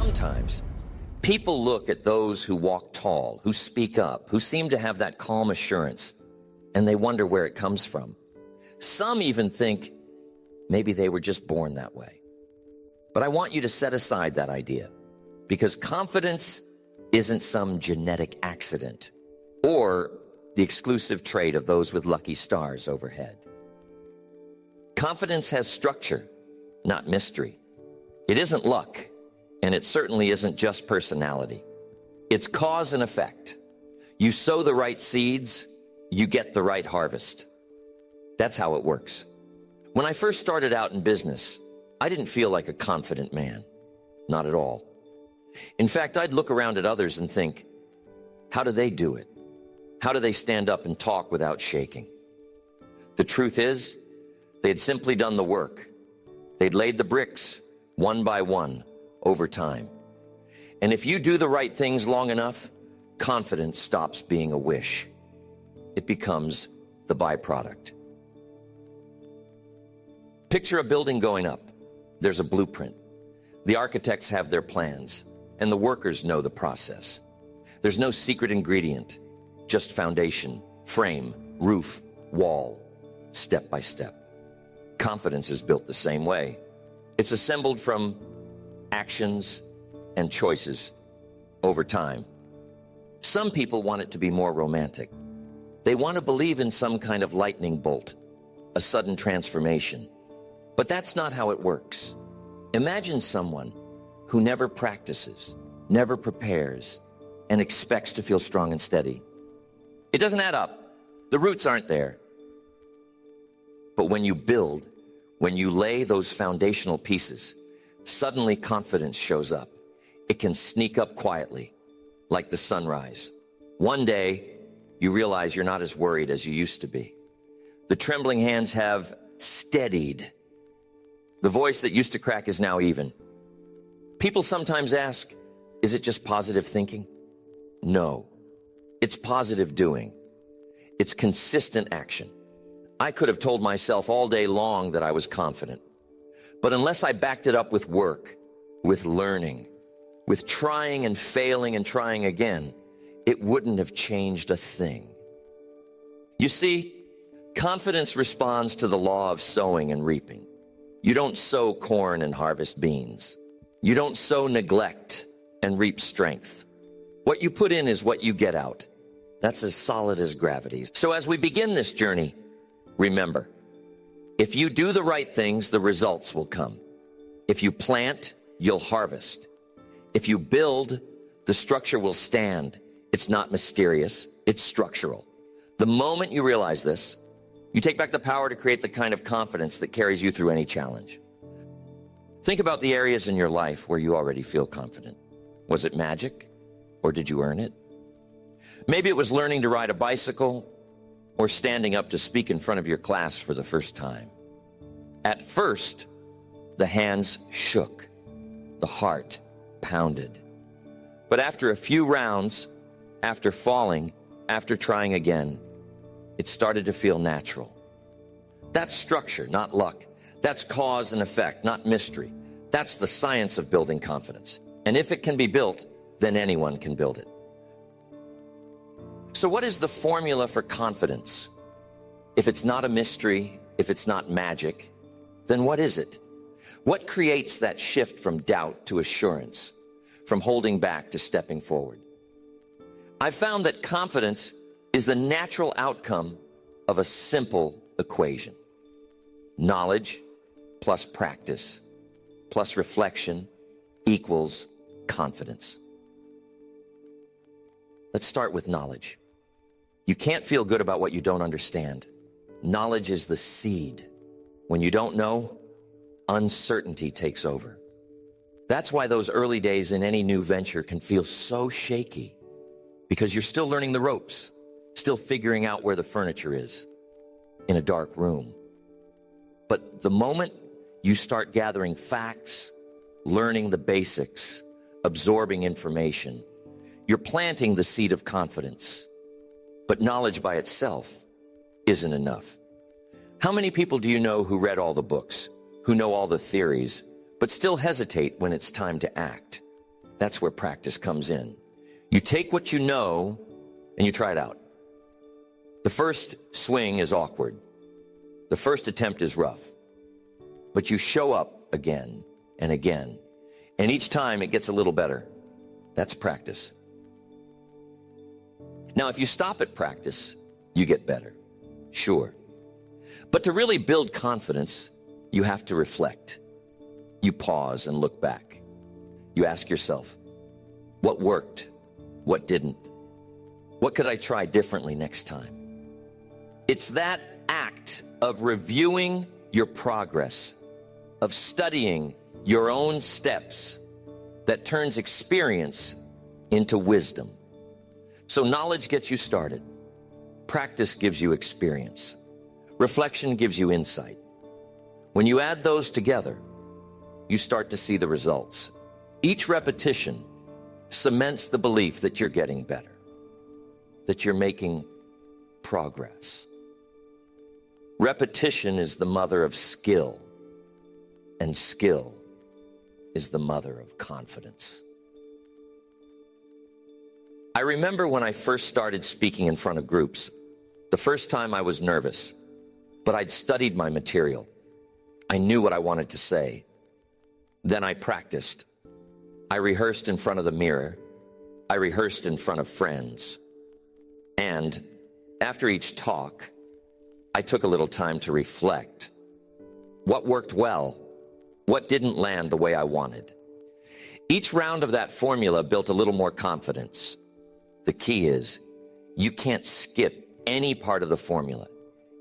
Sometimes people look at those who walk tall, who speak up, who seem to have that calm assurance, and they wonder where it comes from. Some even think maybe they were just born that way. But I want you to set aside that idea, because confidence isn't some genetic accident or the exclusive trait of those with lucky stars overhead. Confidence has structure, not mystery. It isn't luck, and it certainly isn't just personality. It's cause and effect. You sow the right seeds, you get the right harvest. That's how it works. When I first started out in business, I didn't feel like a confident man. Not at all. In fact, I'd look around at others and think, how do they do it? How do they stand up and talk without shaking? The truth is, they had simply done the work. They'd laid the bricks, one by one, over time. And if you do the right things long enough, confidence stops being a wish. It becomes the byproduct. Picture a building going up. There's a blueprint. The architects have their plans, and the workers know the process. There's no secret ingredient, just foundation, frame, roof, wall, step by step. Confidence is built the same way. It's assembled from actions and choices over time. Some people want it to be more romantic. They want to believe in some kind of lightning bolt, a sudden transformation. But that's not how it works. Imagine someone who never practices, never prepares, and expects to feel strong and steady. It doesn't add up. The roots aren't there. But when you build, when you lay those foundational pieces, suddenly confidence shows up. It can sneak up quietly, like the sunrise. One day, you realize you're not as worried as you used to be. The trembling hands have steadied. The voice that used to crack is now even. People sometimes ask, is it just positive thinking? No, it's positive doing. It's consistent action. I could have told myself all day long that I was confident. But unless I backed it up with work, with learning, with trying and failing and trying again, it wouldn't have changed a thing. You see, confidence responds to the law of sowing and reaping. You don't sow corn and harvest beans. You don't sow neglect and reap strength. What you put in is what you get out. That's as solid as gravity. So as we begin this journey, remember, if you do the right things, the results will come. If you plant, you'll harvest. If you build, the structure will stand. It's not mysterious, it's structural. The moment you realize this, you take back the power to create the kind of confidence that carries you through any challenge. Think about the areas in your life where you already feel confident. Was it magic, or did you earn it? Maybe it was learning to ride a bicycle, or standing up to speak in front of your class for the first time. At first, the hands shook, the heart pounded. But after a few rounds, after falling, after trying again, it started to feel natural. That's structure, not luck. That's cause and effect, not mystery. That's the science of building confidence. And if it can be built, then anyone can build it. So what is the formula for confidence? If it's not a mystery, if it's not magic, then what is it? What creates that shift from doubt to assurance, from holding back to stepping forward? I've found that confidence is the natural outcome of a simple equation. Knowledge plus practice plus reflection equals confidence. Let's start with knowledge. You can't feel good about what you don't understand. Knowledge is the seed. When you don't know, uncertainty takes over. That's why those early days in any new venture can feel so shaky, because you're still learning the ropes, still figuring out where the furniture is in a dark room. But the moment you start gathering facts, learning the basics, absorbing information, you're planting the seed of confidence. But knowledge by itself isn't enough. How many people do you know who read all the books, who know all the theories, but still hesitate when it's time to act? That's where practice comes in. You take what you know and you try it out. The first swing is awkward. The first attempt is rough. But you show up again and again. And each time it gets a little better. That's practice. Now, if you stop at practice, you get better. Sure. But to really build confidence, you have to reflect. You pause and look back. You ask yourself, what worked? What didn't? What could I try differently next time? It's that act of reviewing your progress, of studying your own steps, that turns experience into wisdom. So knowledge gets you started. Practice gives you experience. Reflection gives you insight. When you add those together, you start to see the results. Each repetition cements the belief that you're getting better, that you're making progress. Repetition is the mother of skill, and skill is the mother of confidence. I remember when I first started speaking in front of groups, the first time I was nervous, but I'd studied my material. I knew what I wanted to say. Then I practiced. I rehearsed in front of the mirror. I rehearsed in front of friends. And after each talk, I took a little time to reflect. What worked well? What didn't land the way I wanted? Each round of that formula built a little more confidence. The key is, you can't skip any part of the formula.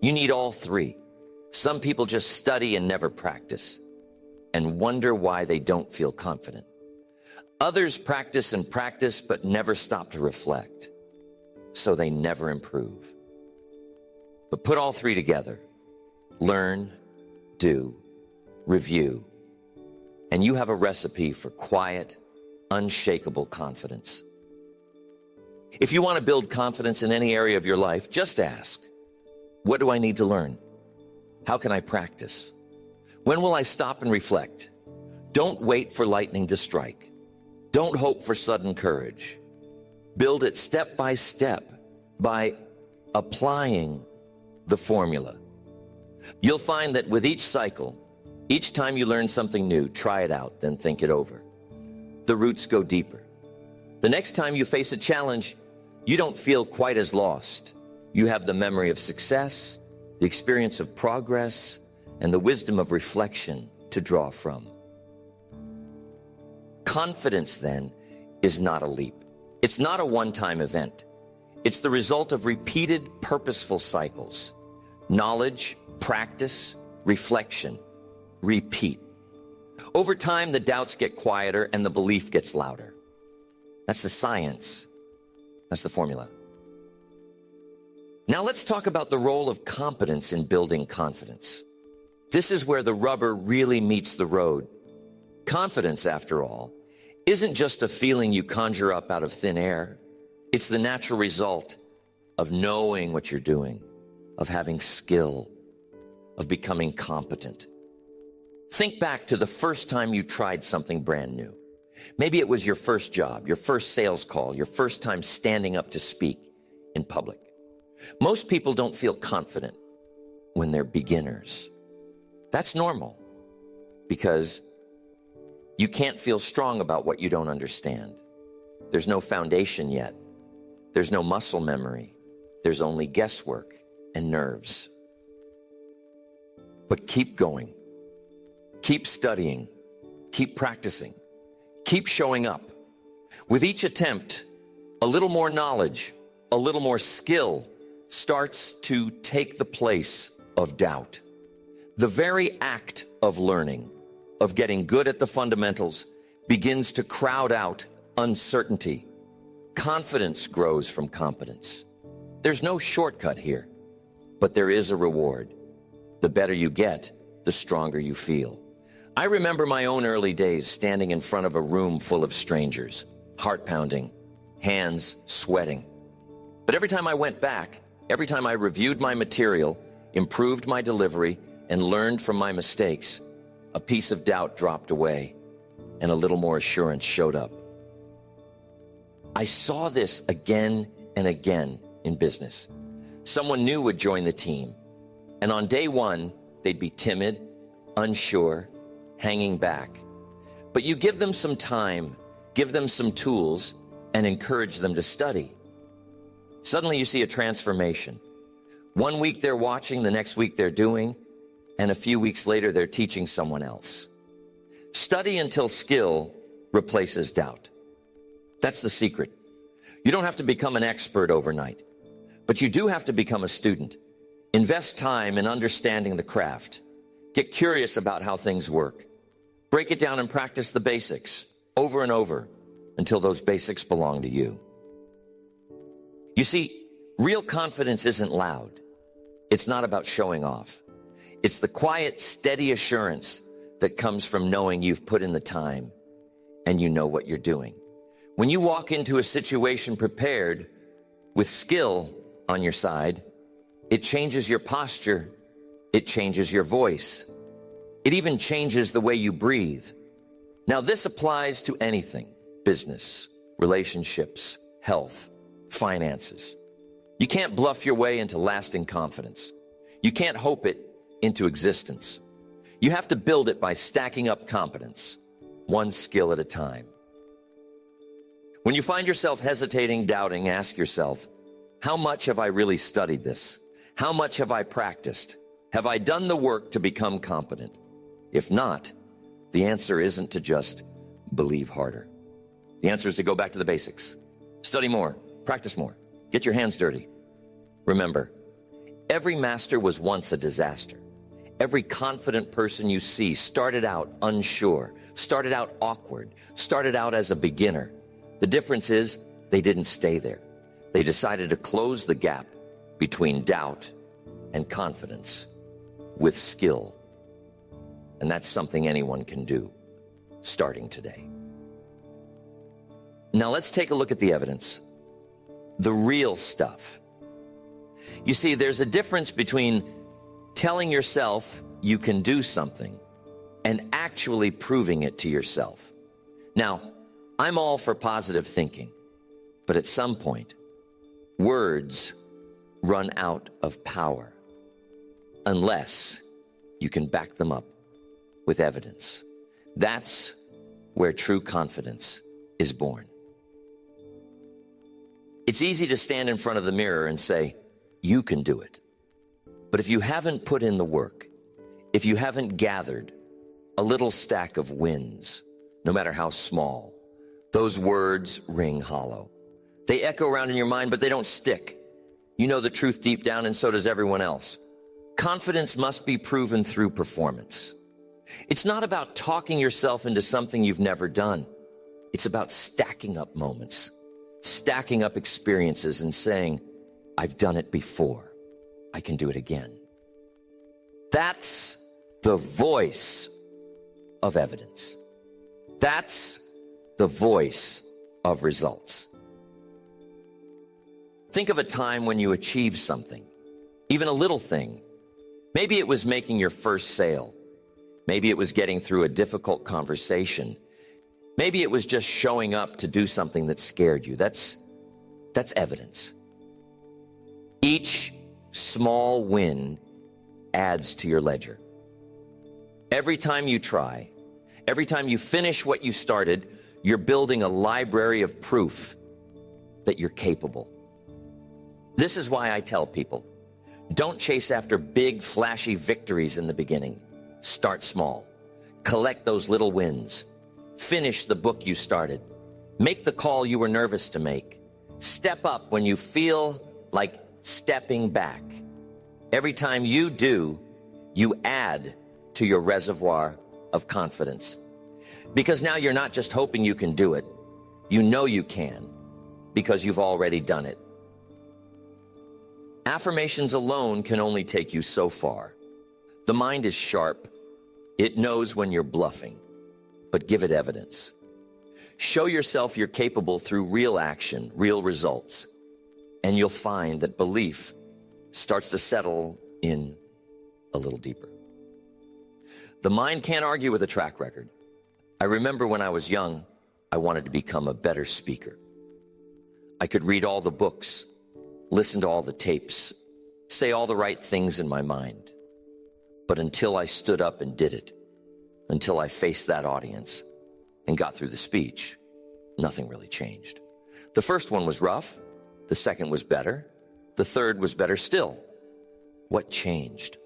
You need all three. Some people just study and never practice and wonder why they don't feel confident. Others practice and practice but never stop to reflect, so they never improve. But put all three together. Learn, do, review, and you have a recipe for quiet, unshakable confidence. If you want to build confidence in any area of your life, just ask, what do I need to learn? How can I practice? When will I stop and reflect? Don't wait for lightning to strike. Don't hope for sudden courage. Build it step by step by applying the formula. You'll find that with each cycle, each time you learn something new, try it out, then think it over. The roots go deeper. The next time you face a challenge, you don't feel quite as lost. You have the memory of success, the experience of progress, and the wisdom of reflection to draw from. Confidence, then, is not a leap. It's not a one-time event. It's the result of repeated, purposeful cycles. Knowledge, practice, reflection, repeat. Over time, the doubts get quieter and the belief gets louder. That's the science. That's the formula. Now let's talk about the role of competence in building confidence. This is where the rubber really meets the road. Confidence, after all, isn't just a feeling you conjure up out of thin air. It's the natural result of knowing what you're doing, of having skill, of becoming competent. Think back to the first time you tried something brand new. Maybe it was your first job, your first sales call, your first time standing up to speak in public. Most people don't feel confident when they're beginners. That's normal, because you can't feel strong about what you don't understand. There's no foundation yet. There's no muscle memory. There's only guesswork and nerves. But keep going. Keep studying. Keep practicing. Keep showing up. With each attempt, a little more knowledge, a little more skill starts to take the place of doubt. The very act of learning, of getting good at the fundamentals, begins to crowd out uncertainty. Confidence grows from competence. There's no shortcut here, but there is a reward. The better you get, the stronger you feel. I remember my own early days standing in front of a room full of strangers, heart pounding, hands sweating. But every time I went back, every time I reviewed my material, improved my delivery, and learned from my mistakes, a piece of doubt dropped away and a little more assurance showed up. I saw this again and again in business. Someone new would join the team, and on day one, they'd be timid, unsure, hanging back. But you give them some time, give them some tools, and encourage them to study. Suddenly you see a transformation. 1 week they're watching, the next week they're doing, and a few weeks later they're teaching someone else. Study until skill replaces doubt. That's the secret. You don't have to become an expert overnight, but you do have to become a student. Invest time in understanding the craft. Get curious about how things work. Break it down and practice the basics over and over until those basics belong to you. You see, real confidence isn't loud. It's not about showing off. It's the quiet, steady assurance that comes from knowing you've put in the time and you know what you're doing. When you walk into a situation prepared with skill on your side, it changes your posture, it changes your voice. It even changes the way you breathe. Now, this applies to anything: business, relationships, health, finances. You can't bluff your way into lasting confidence. You can't hope it into existence. You have to build it by stacking up competence, one skill at a time. When you find yourself hesitating, doubting, ask yourself, how much have I really studied this? How much have I practiced? Have I done the work to become competent? If not, the answer isn't to just believe harder. The answer is to go back to the basics. Study more, practice more, get your hands dirty. Remember, every master was once a disaster. Every confident person you see started out unsure, started out awkward, started out as a beginner. The difference is they didn't stay there. They decided to close the gap between doubt and confidence with skill. And that's something anyone can do, starting today. Now let's take a look at the evidence, the real stuff. You see, there's a difference between telling yourself you can do something and actually proving it to yourself. Now, I'm all for positive thinking, but at some point, words run out of power unless you can back them up with evidence. That's where true confidence is born. It's easy to stand in front of the mirror and say, you can do it. But if you haven't put in the work, if you haven't gathered a little stack of wins, no matter how small, those words ring hollow. They echo around in your mind, but they don't stick. You know the truth deep down, and so does everyone else. Confidence must be proven through performance. It's not about talking yourself into something you've never done. It's about stacking up moments, stacking up experiences and saying, I've done it before. I can do it again. That's the voice of evidence. That's the voice of results. Think of a time when you achieved something, even a little thing. Maybe it was making your first sale. Maybe it was getting through a difficult conversation. Maybe it was just showing up to do something that scared you. That's evidence. Each small win adds to your ledger. Every time you try, every time you finish what you started, you're building a library of proof that you're capable. This is why I tell people, don't chase after big, flashy victories in the beginning. Start small. Collect those little wins. Finish the book you started. Make the call you were nervous to make. Step up when you feel like stepping back. Every time you do, you add to your reservoir of confidence. Because now you're not just hoping you can do it. You know you can, because you've already done it. Affirmations alone can only take you so far. The mind is sharp. It knows when you're bluffing, but give it evidence. Show yourself you're capable through real action, real results, and you'll find that belief starts to settle in a little deeper. The mind can't argue with a track record. I remember when I was young, I wanted to become a better speaker. I could read all the books, listen to all the tapes, say all the right things in my mind. But until I stood up and did it, until I faced that audience and got through the speech, nothing really changed. The first one was rough. The second was better. The third was better still. What changed?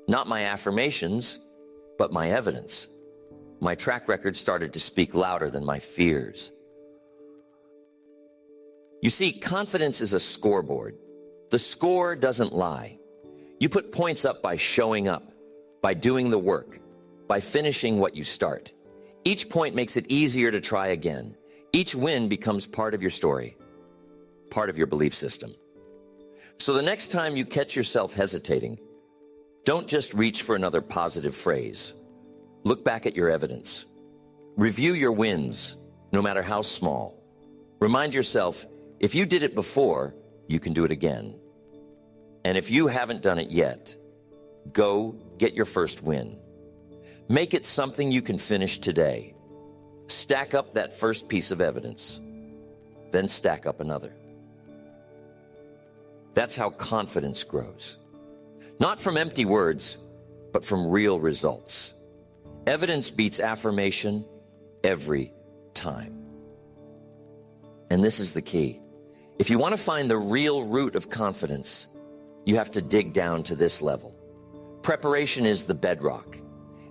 Not my affirmations, but my evidence. My track record started to speak louder than my fears. You see, confidence is a scoreboard. The score doesn't lie. You put points up by showing up, by doing the work, by finishing what you start. Each point makes it easier to try again. Each win becomes part of your story, part of your belief system. So the next time you catch yourself hesitating, don't just reach for another positive phrase. Look back at your evidence. Review your wins, no matter how small. Remind yourself, if you did it before, you can do it again. And if you haven't done it yet, go get your first win. Make it something you can finish today. Stack up that first piece of evidence, then stack up another. That's how confidence grows. Not from empty words, but from real results. Evidence beats affirmation every time. And this is the key. If you want to find the real root of confidence, you have to dig down to this level. Preparation is the bedrock.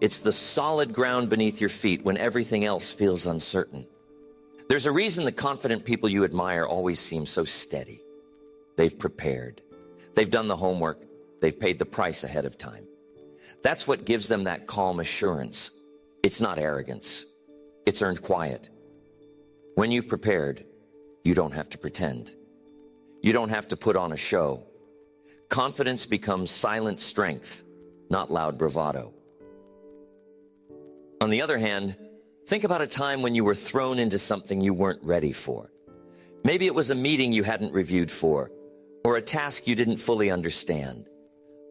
It's the solid ground beneath your feet when everything else feels uncertain. There's a reason the confident people you admire always seem so steady. They've prepared. They've done the homework. They've paid the price ahead of time. That's what gives them that calm assurance. It's not arrogance. It's earned quiet. When you've prepared, you don't have to pretend. You don't have to put on a show. Confidence becomes silent strength, not loud bravado. On the other hand, think about a time when you were thrown into something you weren't ready for. Maybe it was a meeting you hadn't reviewed for, or a task you didn't fully understand.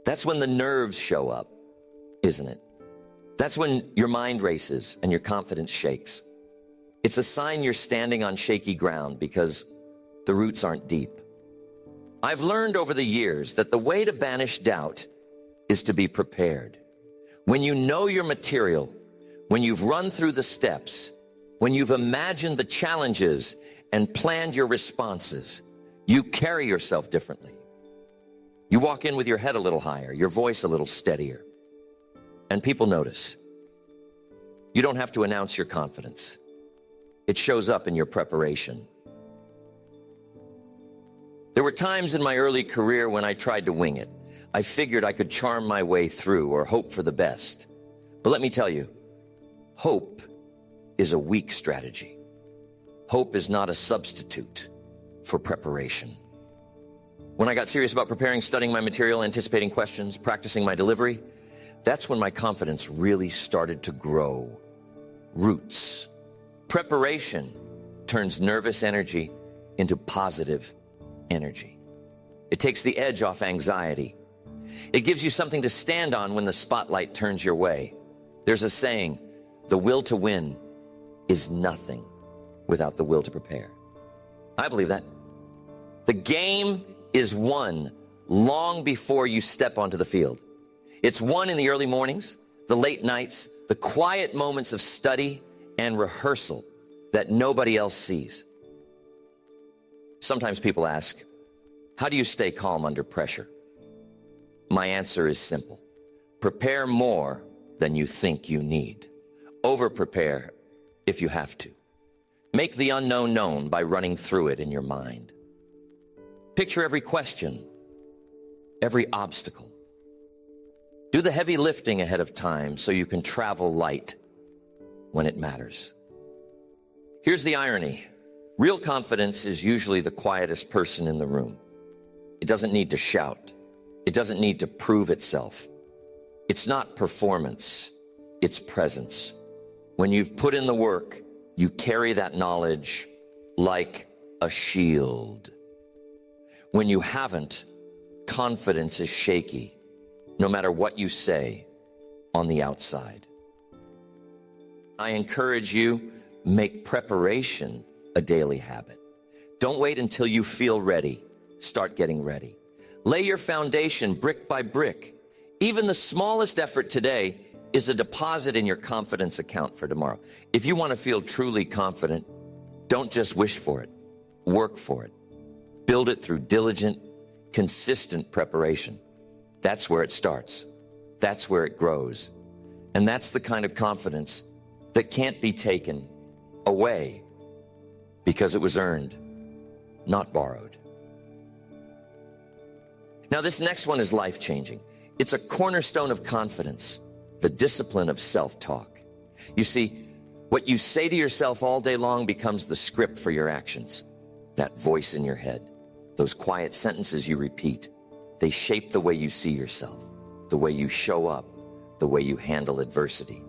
That's when the nerves show up, isn't it? That's when your mind races and your confidence shakes. It's a sign you're standing on shaky ground because the roots aren't deep. I've learned over the years that the way to banish doubt is to be prepared. When you know your material, when you've run through the steps, when you've imagined the challenges and planned your responses, you carry yourself differently. You walk in with your head a little higher, your voice a little steadier, and people notice. You don't have to announce your confidence. It shows up in your preparation. There were times in my early career when I tried to wing it. I figured I could charm my way through or hope for the best. But let me tell you, hope is a weak strategy. Hope is not a substitute for preparation. When I got serious about preparing, studying my material, anticipating questions, practicing my delivery, that's when my confidence really started to grow. Roots. Preparation turns nervous energy into positive energy. It takes the edge off anxiety. It gives you something to stand on when the spotlight turns your way. There's a saying, the will to win is nothing without the will to prepare. I believe that. The game is won long before you step onto the field. It's won in the early mornings, the late nights, the quiet moments of study and rehearsal that nobody else sees. Sometimes people ask, how do you stay calm under pressure? My answer is simple. Prepare more than you think you need. Over-prepare if you have to. Make the unknown known by running through it in your mind. Picture every question, every obstacle. Do the heavy lifting ahead of time so you can travel light when it matters. Here's the irony. Real confidence is usually the quietest person in the room. It doesn't need to shout. It doesn't need to prove itself. It's not performance, it's presence. When you've put in the work, you carry that knowledge like a shield. When you haven't, confidence is shaky, no matter what you say on the outside. I encourage you, make preparation a daily habit. Don't wait until you feel ready. Start getting ready. Lay your foundation brick by brick. Even the smallest effort today is a deposit in your confidence account for tomorrow. If you want to feel truly confident, don't just wish for it. Work for it. Build it through diligent, consistent preparation. That's where it starts. That's where it grows. And that's the kind of confidence that can't be taken away because it was earned, not borrowed. Now, this next one is life-changing. It's a cornerstone of confidence, the discipline of self-talk. You see, what you say to yourself all day long becomes the script for your actions. That voice in your head, those quiet sentences you repeat, they shape the way you see yourself, the way you show up, the way you handle adversity.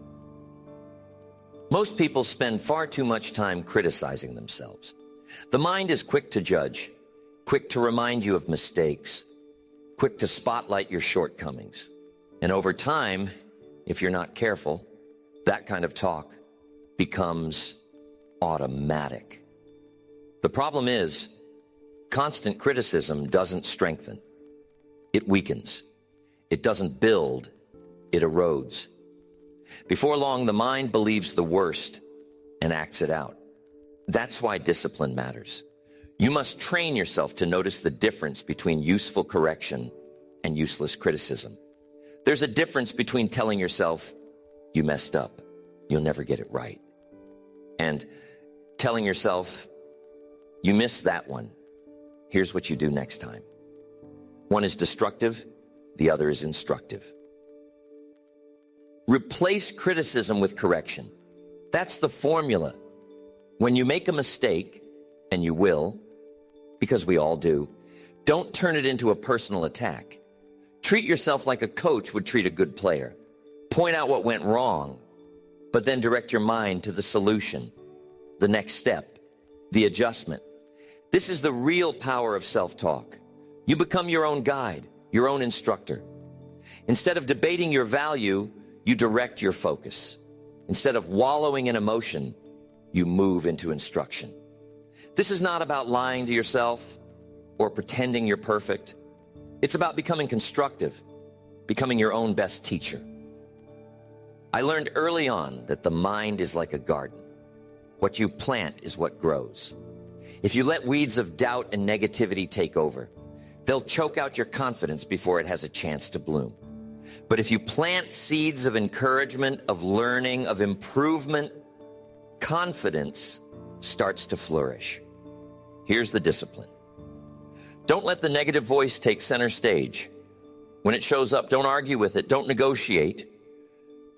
Most people spend far too much time criticizing themselves. The mind is quick to judge, quick to remind you of mistakes, quick to spotlight your shortcomings. And over time, if you're not careful, that kind of talk becomes automatic. The problem is, constant criticism doesn't strengthen. It weakens. It doesn't build. It erodes. Before long, the mind believes the worst and acts it out. That's why discipline matters. You must train yourself to notice the difference between useful correction and useless criticism. There's a difference between telling yourself, you messed up, you'll never get it right, and telling yourself, you missed that one, here's what you do next time. One is destructive, the other is instructive. Replace criticism with correction. That's the formula. When you make a mistake, and you will, because we all do, don't turn it into a personal attack. Treat yourself like a coach would treat a good player. Point out what went wrong, but then direct your mind to the solution, the next step, the adjustment. This is the real power of self-talk. You become your own guide, your own instructor. Instead of debating your value, you direct your focus. Instead of wallowing in emotion, you move into instruction. This is not about lying to yourself or pretending you're perfect. It's about becoming constructive, becoming your own best teacher. I learned early on that the mind is like a garden. What you plant is what grows. If you let weeds of doubt and negativity take over, they'll choke out your confidence before it has a chance to bloom. But if you plant seeds of encouragement, of learning, of improvement, confidence starts to flourish. Here's the discipline. Don't let the negative voice take center stage. When it shows up, don't argue with it. Don't negotiate.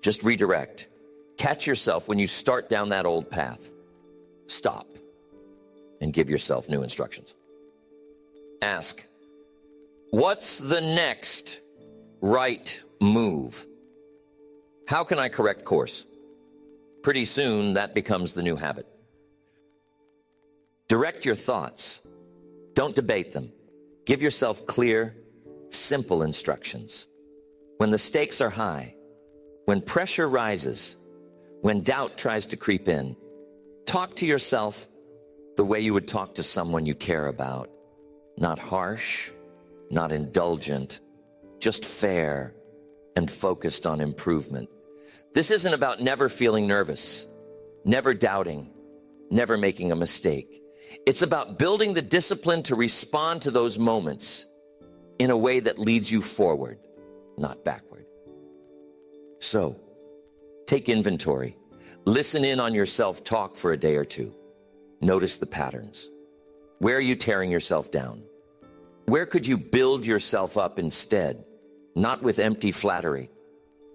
Just redirect. Catch yourself when you start down that old path. Stop and give yourself new instructions. Ask, what's the next right move? How can I correct course? Pretty soon, that becomes the new habit. Direct your thoughts. Don't debate them. Give yourself clear, simple instructions. When the stakes are high, when pressure rises, when doubt tries to creep in, talk to yourself the way you would talk to someone you care about. Not harsh, not indulgent, just fair and focused on improvement. This isn't about never feeling nervous, never doubting, never making a mistake. It's about building the discipline to respond to those moments in a way that leads you forward, not backward. So, take inventory. Listen in on your self-talk for a day or two. Notice the patterns. Where are you tearing yourself down? Where could you build yourself up instead? Not with empty flattery,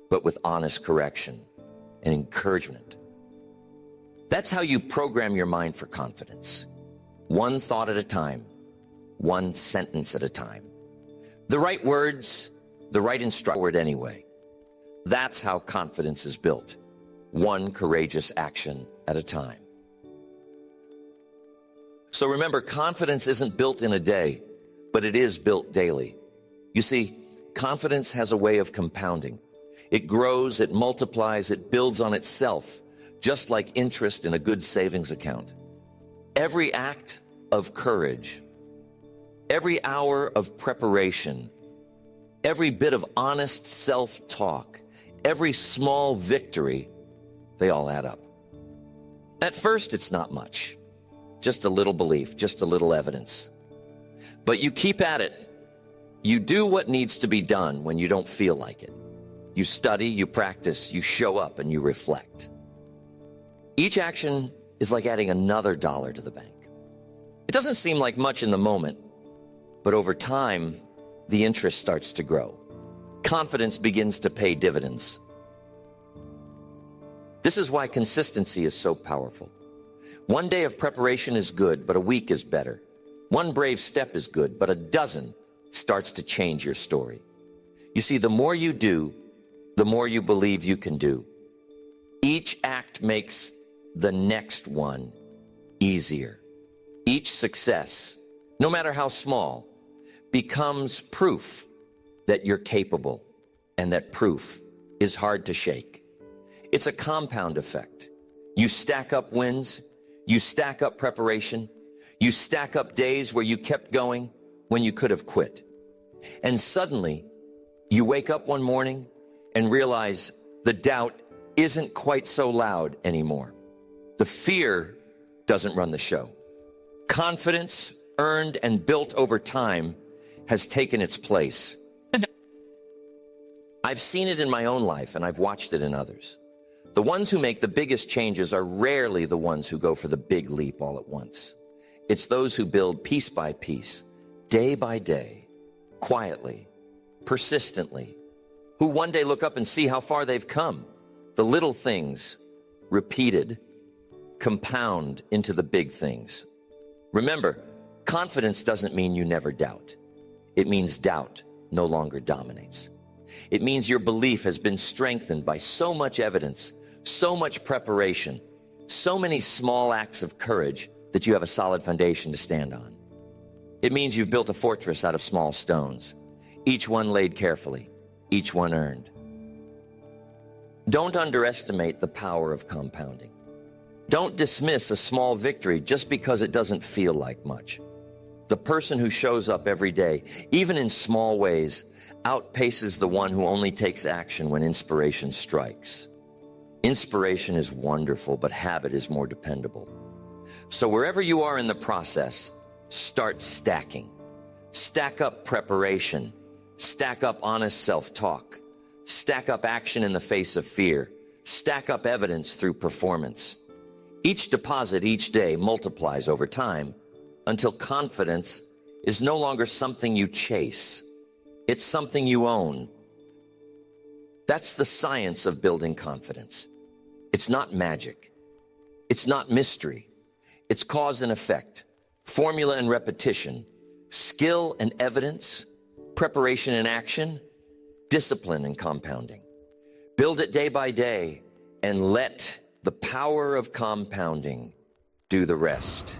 but with honest correction and encouragement. That's how you program your mind for confidence. One thought at a time, one sentence at a time. The right words, the right instruction anyway. That's how confidence is built. One courageous action at a time. So remember, confidence isn't built in a day, but it is built daily. You see, confidence has a way of compounding. It grows, it multiplies, it builds on itself, just like interest in a good savings account. Every act of courage, every hour of preparation, every bit of honest self-talk, every small victory, they all add up. At first, it's not much. Just a little belief, just a little evidence. But you keep at it. You do what needs to be done when you don't feel like it. You study, you practice, you show up, and you reflect. Each action is like adding another dollar to the bank. It doesn't seem like much in the moment, but over time, the interest starts to grow. Confidence begins to pay dividends. This is why consistency is so powerful. One day of preparation is good, but a week is better. One brave step is good, but a dozen starts to change your story. You see, the more you do, the more you believe you can do. Each act makes the next one easier. Each success, no matter how small, becomes proof that you're capable, and that proof is hard to shake. It's a compound effect. You stack up wins, you stack up preparation, you stack up days where you kept going when you could have quit. And suddenly, you wake up one morning and realize the doubt isn't quite so loud anymore. The fear doesn't run the show. Confidence, earned and built over time, has taken its place. I've seen it in my own life, and I've watched it in others. The ones who make the biggest changes are rarely the ones who go for the big leap all at once. It's those who build piece by piece, day by day, quietly, persistently, who one day look up and see how far they've come. The little things, repeated, compound into the big things. Remember, confidence doesn't mean you never doubt. It means doubt no longer dominates. It means your belief has been strengthened by so much evidence, so much preparation, so many small acts of courage that you have a solid foundation to stand on. It means you've built a fortress out of small stones, each one laid carefully, each one earned. Don't underestimate the power of compounding. Don't dismiss a small victory just because it doesn't feel like much. The person who shows up every day, even in small ways, outpaces the one who only takes action when inspiration strikes. Inspiration is wonderful, but habit is more dependable. So wherever you are in the process, start stacking. Stack up preparation. Stack up honest self-talk. Stack up action in the face of fear. Stack up evidence through performance. Each deposit each day multiplies over time until confidence is no longer something you chase. It's something you own. That's the science of building confidence. It's not magic. It's not mystery. It's cause and effect, formula and repetition, skill and evidence, preparation and action, discipline and compounding. Build it day by day and let the power of compounding do the rest.